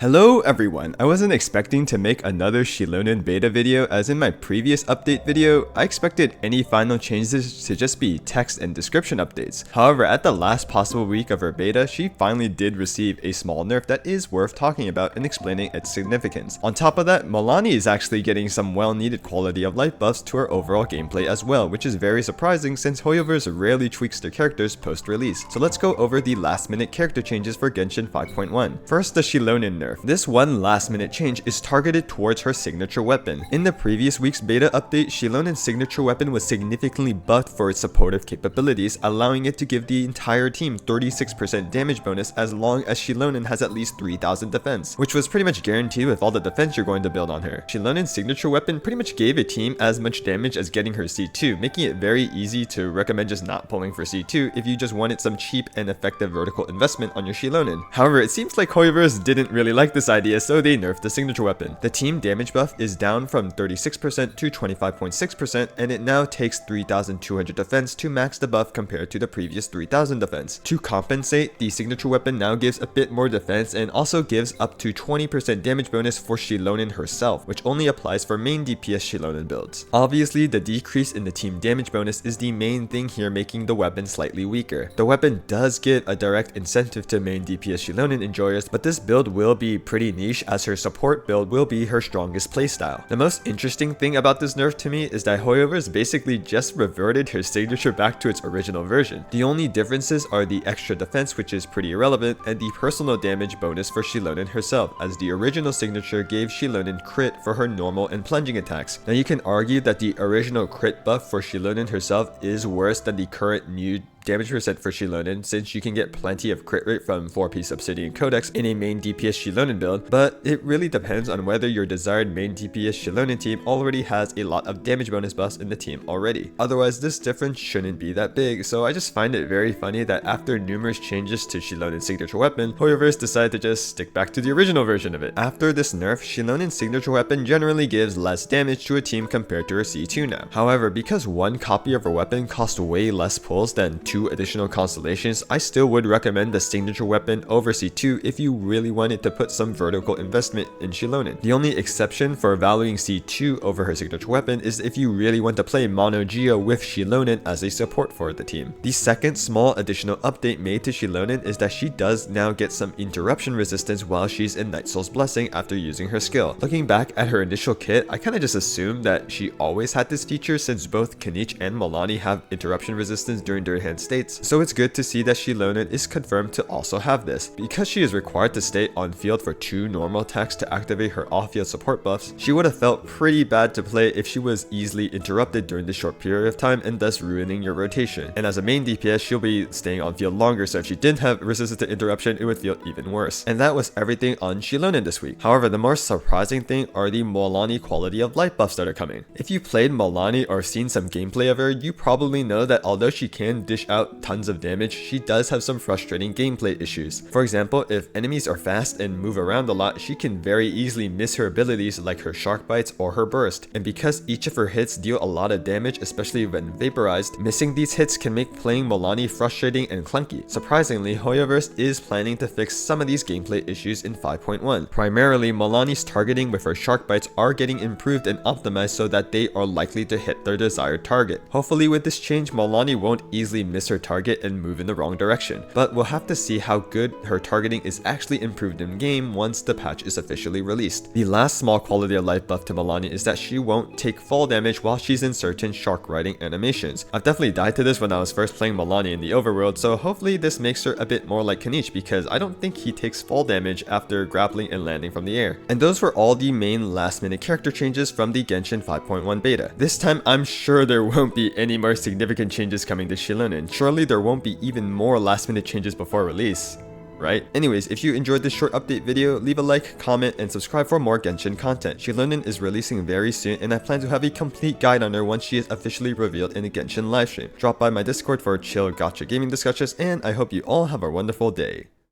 Hello everyone, I wasn't expecting to make another Xilonen beta video, as in my previous update video, I expected any final changes to just be text and description updates. However, at the last possible week of her beta, she finally did receive a small nerf that is worth talking about and explaining its significance. On top of that, Mualani is actually getting some well-needed quality of life buffs to her overall gameplay as well, which is very surprising since HOYOverse rarely tweaks their characters post-release. So let's go over the last-minute character changes for Genshin 5.1. First, the Xilonen Nerf. This one last minute change is targeted towards her signature weapon. In the previous week's beta update, Shilonen's signature weapon was significantly buffed for its supportive capabilities, allowing it to give the entire team 36% damage bonus as long as Xilonen has at least 3000 defense, which was pretty much guaranteed with all the defense you're going to build on her. Shilonen's signature weapon pretty much gave a team as much damage as getting her C2, making it very easy to recommend just not pulling for C2 if you just wanted some cheap and effective vertical investment on your Xilonen. However, it seems like HOYOverse didn't really like this idea, so they nerfed the signature weapon. The team damage buff is down from 36% to 25.6%, and it now takes 3200 defense to max the buff compared to the previous 3000 defense. To compensate, the signature weapon now gives a bit more defense and also gives up to 20% damage bonus for Xilonen herself, which only applies for main DPS Xilonen builds. Obviously, the decrease in the team damage bonus is the main thing here, making the weapon slightly weaker. The weapon does give a direct incentive to main DPS Xilonen enjoyers, but this build will be pretty niche as her support build will be her strongest playstyle. The most interesting thing about this nerf to me is that HOYOverse basically just reverted her signature back to its original version. The only differences are the extra defense, which is pretty irrelevant, and the personal damage bonus for Xilonen herself, as the original signature gave Xilonen crit for her normal and plunging attacks. Now you can argue that the original crit buff for Xilonen herself is worse than the current new damage percent for Xilonen, since you can get plenty of crit rate from 4-piece Obsidian Codex in a main DPS Xilonen build, but it really depends on whether your desired main DPS Xilonen team already has a lot of damage bonus buffs in the team already. Otherwise, this difference shouldn't be that big, so I just find it very funny that after numerous changes to Xilonen's signature weapon, HOYOverse decided to just stick back to the original version of it. After this nerf, Xilonen's signature weapon generally gives less damage to a team compared to her C2 now. However, because one copy of her weapon costs way less pulls than 2 additional constellations, I still would recommend the signature weapon over C2 if you really wanted to put some vertical investment in Xilonen. The only exception for valuing C2 over her signature weapon is if you really want to play Mono Geo with Xilonen as a support for the team. The second small additional update made to Xilonen is that she does now get some interruption resistance while she's in Night Soul's Blessing after using her skill. Looking back at her initial kit, I kinda just assumed that she always had this feature since both Kanich and Mualani have interruption resistance during their hand states, so it's good to see that Xilonen is confirmed to also have this. Because she is required to stay on field for 2 normal attacks to activate her off-field support buffs, she would have felt pretty bad to play if she was easily interrupted during this short period of time and thus ruining your rotation. And as a main DPS, she'll be staying on field longer, so if she didn't have resistance to interruption, it would feel even worse. And that was everything on Xilonen this week. However, the more surprising thing are the Mualani quality of life buffs that are coming. If you played Mualani or seen some gameplay of her, you probably know that although she can dish out tons of damage, she does have some frustrating gameplay issues. For example, if enemies are fast and move around a lot, she can very easily miss her abilities like her shark bites or her burst. And because each of her hits deal a lot of damage, especially when vaporized, missing these hits can make playing Mualani frustrating and clunky. Surprisingly, HOYOverse is planning to fix some of these gameplay issues in 5.1. Primarily, Mualani's targeting with her shark bites are getting improved and optimized so that they are likely to hit their desired target. Hopefully with this change, Mualani won't easily miss her target and move in the wrong direction, but we'll have to see how good her targeting is actually improved in game once the patch is officially released. The last small quality of life buff to Mualani is that she won't take fall damage while she's in certain shark riding animations. I've definitely died to this when I was first playing Mualani in the overworld, so hopefully this makes her a bit more like Kanich, because I don't think he takes fall damage after grappling and landing from the air. And those were all the main last minute character changes from the Genshin 5.1 beta. This time I'm sure there won't be any more significant changes coming to Xilonen. Surely there won't be even more last minute changes before release, right? Anyways, if you enjoyed this short update video, leave a like, comment, and subscribe for more Genshin content. Xilonen is releasing very soon, and I plan to have a complete guide on her once she is officially revealed in a Genshin livestream. Drop by my Discord for chill gacha gaming discussions, and I hope you all have a wonderful day.